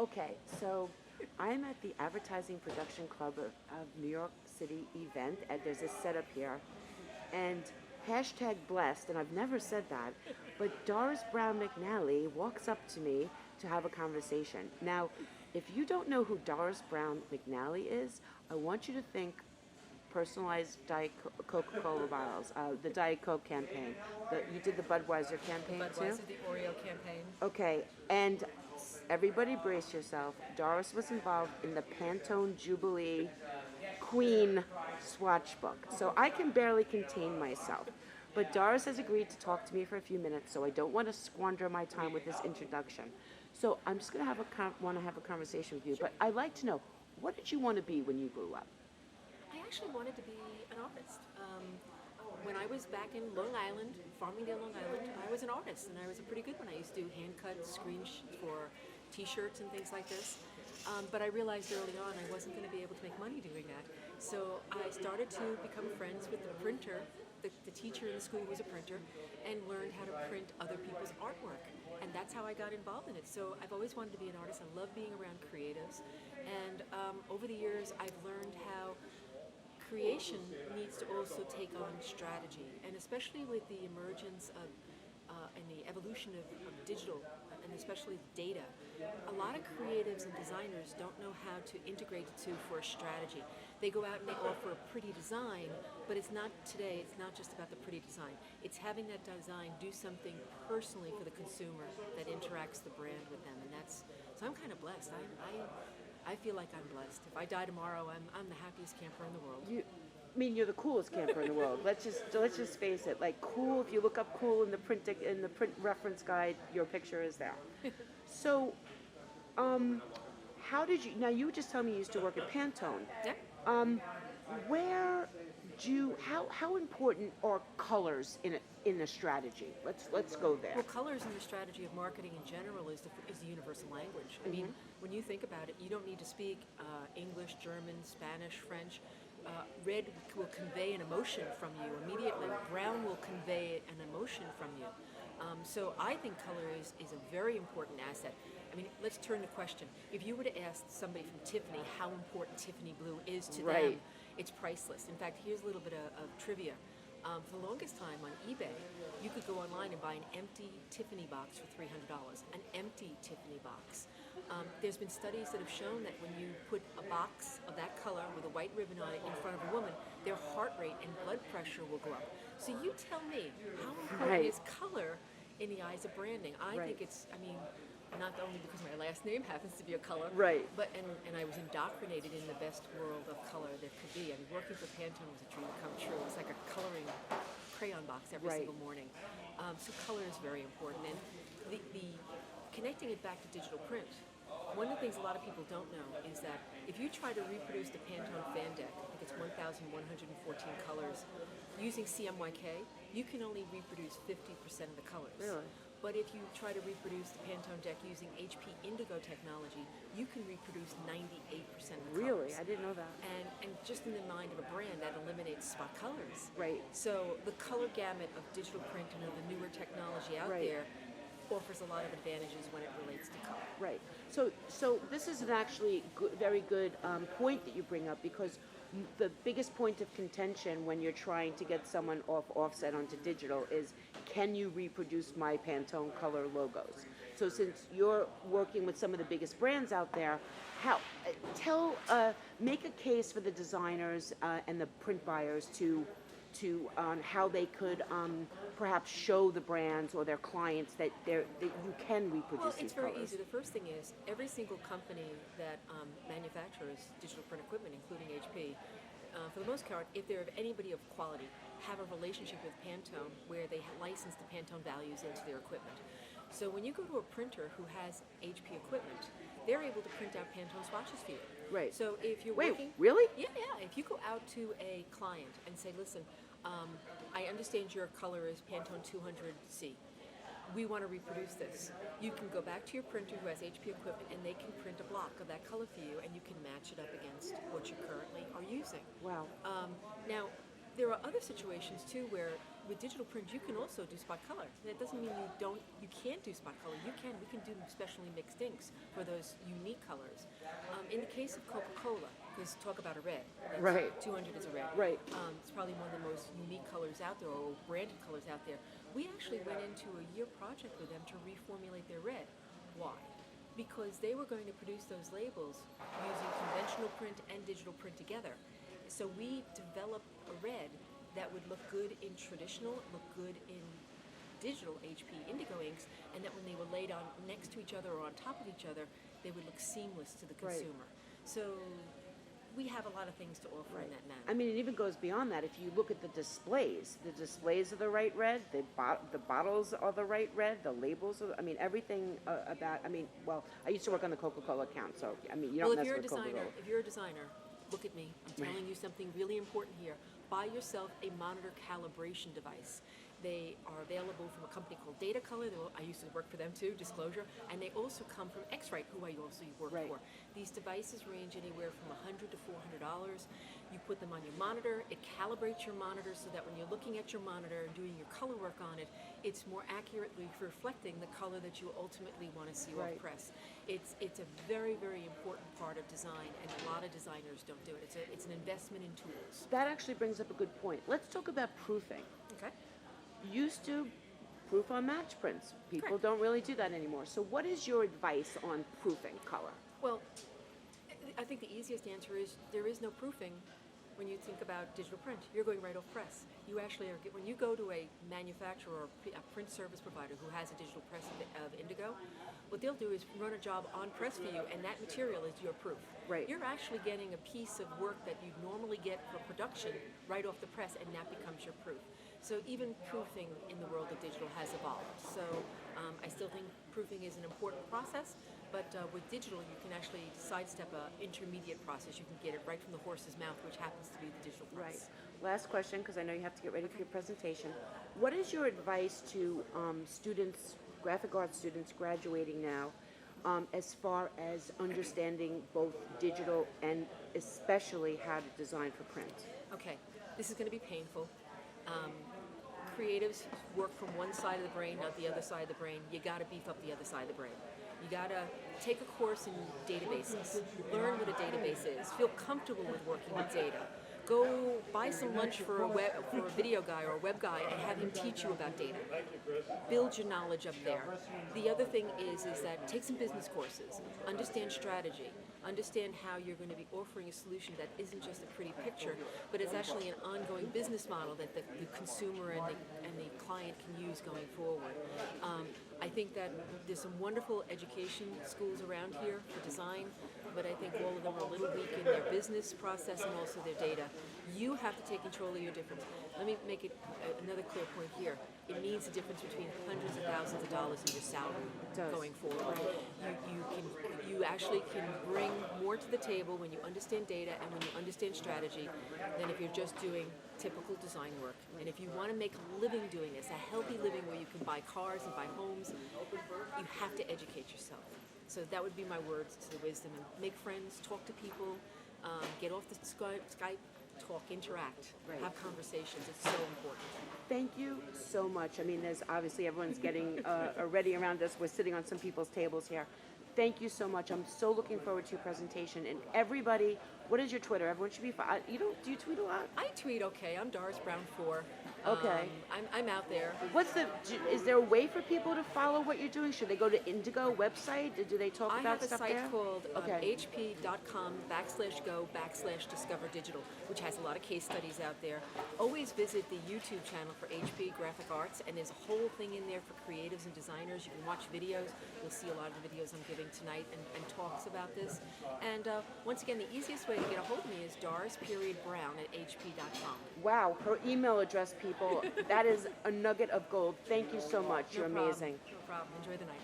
Okay, so I'm at the Advertising Production Club of New York City event, and there's this setup here, and hashtag blessed, and I've never said that, but Doris Brown-McNally walks up to me to have a conversation. Now, if you don't know who Doris Brown-McNally is, I want you to think personalized Coca-Cola bottles, the Diet Coke campaign. You did the Budweiser The campaign too? Budweiser, the Oreo campaign. Okay, and everybody brace yourself. Doris was involved in the Pantone Jubilee Queen swatch book, so I can barely contain myself. But Doris has agreed to talk to me for a few minutes, so I don't want to squander my time with this introduction. So I'm just going to want to have a conversation with you, but I'd like to know, what did you want to be when you grew up? I actually wanted to be an artist. When I was back in Long Island, Farmingdale, Long Island, I was an artist, and I was a pretty good one. I used to do hand cut screens for T-shirts and things like this. But I realized early on I wasn't going to be able to make money doing that. So I started to become friends with the printer, the teacher in the school who was a printer, and learned how to print other people's artwork. And that's how I got involved in it. So I've always wanted to be an artist. I love being around creatives. And over the years, I've learned how creation needs to also take on strategy, and especially with the emergence of and the evolution of digital, and especially data, a lot of creatives and designers don't know how to integrate the two for a strategy. They go out and they offer a pretty design, but it's not today, it's not just about the pretty design. It's having that design do something personally for the consumer that interacts the brand with them, and so I'm kind of blessed. I feel like I'm blessed. If I die tomorrow, I'm the happiest camper in the world. I mean, you're the coolest camper in the world. Let's just face it. Like cool. If you look up cool in the print reference guide, your picture is there. So, how did you? Now you just tell me you used to work at Pantone. Yeah. Where do you? How important are colors in a strategy? Let's go there. Well, colors in the strategy of marketing in general is the universal language. I mean, when you think about it, you don't need to speak English, German, Spanish, French. Red will convey an emotion from you immediately. Brown will convey an emotion from you. So I think color is a very important asset. I mean, let's turn the question. If you were to ask somebody from Tiffany how important Tiffany blue is to them, it's priceless. In fact, here's a little bit of trivia. For the longest time on eBay, you could go online and buy an empty Tiffany box for $300. An empty Tiffany box. There's been studies that have shown that when you put a box of that color with a white ribbon on it in front of a woman, their heart rate and blood pressure will go up. So you tell me, how important is color in the eyes of branding? I think it's, I mean, not only because my last name happens to be a color, but and I was indoctrinated in the best world of color that could be. I mean, working for Pantone was a dream come true. It was like a coloring crayon box every single morning. So color is very important, and the connecting it back to digital print. One of the things a lot of people don't know is that if you try to reproduce the Pantone fan deck, I think it's 1,114 colors, using CMYK, you can only reproduce 50% of the colors. Really? But if you try to reproduce the Pantone deck using HP Indigo technology, you can reproduce 98% of the colors. Really? I didn't know that. And just in the mind of a brand, that eliminates spot colors. Right. So the color gamut of digital print and of the newer technology out there offers a lot of advantages when it relates to color. Right. So this is an actually very good point that you bring up, because the biggest point of contention when you're trying to get someone offset onto digital is, can you reproduce my Pantone color logos? So since you're working with some of the biggest brands out there, make a case for the designers and the print buyers to how they could perhaps show the brands or their clients that you can reproduce Well, these it's very colors. easy. The first thing is, every single company that manufactures digital print equipment, including HP, for the most part, if they're of anybody of quality, have a relationship with Pantone where they license the Pantone values into their equipment. So when you go to a printer who has HP equipment, they're able to print out Pantone swatches for you. Right. So if you're Wait, working... really? Yeah. If you go out to a client and say, listen, I understand your color is Pantone 200C. We want to reproduce this. You can go back to your printer who has HP equipment, and they can print a block of that color for you, and you can match it up against what you currently are using. Wow. Now, there are other situations too where with digital print, you can also do spot color. That doesn't mean you can't do spot color. You can. We can do specially mixed inks for those unique colors. In the case of Coca-Cola, because talk about a red. That's Right. 200 is a red. Right. It's probably one of the most unique colors out there, or branded colors out there. We actually went into a year project with them to reformulate their red. Why? Because they were going to produce those labels using conventional print and digital print together. So we developed a red that would look good in traditional, look good in digital HP indigo inks, and that when they were laid on next to each other or on top of each other, they would look seamless to the Right. consumer. So we have a lot of things to offer in that manner. I mean, it even goes beyond that. If you look at the displays are the right red, the bottles are the right red, the labels are, I mean, everything about, I mean, well, I used to work on the Coca-Cola account, so, I mean, you don't Well, mess if with Coca-Cola. you're a designer, look at me. I'm telling you something really important here. Buy yourself a monitor calibration device. They are available from a company called Data Color. I used to work for them too, disclosure. And they also come from X-Rite, who I also work Right. for. These devices range anywhere from $100 to $400. You put them on your monitor. It calibrates your monitor so that when you're looking at your monitor and doing your color work on it, it's more accurately reflecting the color that you ultimately want to see Right. off press. It's a very, very important part of design, and a lot of designers don't do it. It's an investment in tools. That actually brings up a good point. Let's talk about proofing. Okay. Used to proof on match prints. People Correct. don't really do that anymore. So what is your advice on proofing color? Well, I think the easiest answer is there is no proofing when you think about digital print. You're going right off press. You actually are, when you go to a manufacturer or a print service provider who has a digital press of indigo, what they'll do is run a job on press for you, and that material is your proof. Right. You're actually getting a piece of work that you'd normally get for production right off the press, and that becomes your proof. So even proofing in the world of digital has evolved. So I still think proofing is an important process, but with digital you can actually sidestep an intermediate process. You can get it right from the horse's mouth, which happens to be the digital Right. press. Last question, because I know you have to get ready for your presentation. What is your advice to students, graphic arts students graduating now, as far as understanding both digital and especially how to design for print? Okay, this is going to be painful. Creatives work from one side of the brain, not the other side of the brain. You got to beef up the other side of the brain. You got to take a course in databases, learn what a database is, feel comfortable with working with data. Go buy some lunch for a video guy or a web guy and have him teach you about data. Build your knowledge up there. The other thing is that take some business courses, understand strategy, understand how you're going to be offering a solution that isn't just a pretty picture, but it's actually an ongoing business model that the consumer and the client can use going forward. I think that there's some wonderful education schools around here for design, but I think all of them are a little weak in their business process and also their data. You have to take control of your difference. Let me make it another clear point here. It means the difference between hundreds of thousands of dollars in your salary going forward. You actually can bring more to the table when you understand data and when you understand strategy than if you're just doing typical design work. And if you want to make a living doing this, a healthy living where you can buy cars and buy homes, you have to educate yourself. So that would be my words to the wisdom. And make friends, talk to people, get off the Skype, talk, interact, have conversations. It's so important. Thank you so much. I mean, there's obviously everyone's getting ready around us. We're sitting on some people's tables here. Thank you so much. I'm so looking forward to your presentation. And everybody, what is your Twitter? Everyone should be. Do you tweet a lot? I tweet okay. I'm Doris Brown 4. Okay. I'm out there. Is there a way for people to follow what you're doing? Should they go to Indigo website? Do they talk I about have a stuff site there? called Okay. hp.com/go/discover digital, which has a lot of case studies out there. Always visit the YouTube channel for HP Graphic Arts, and there's a whole thing in there for creatives and designers. You can watch videos. You'll see a lot of the videos I'm giving tonight and talks about this. And once again, the easiest way to get a hold of me is doris.brown@hp.com. Wow, her email address, people. That is a nugget of gold. Thank you so much. You're No problem. amazing. No problem. Enjoy the night.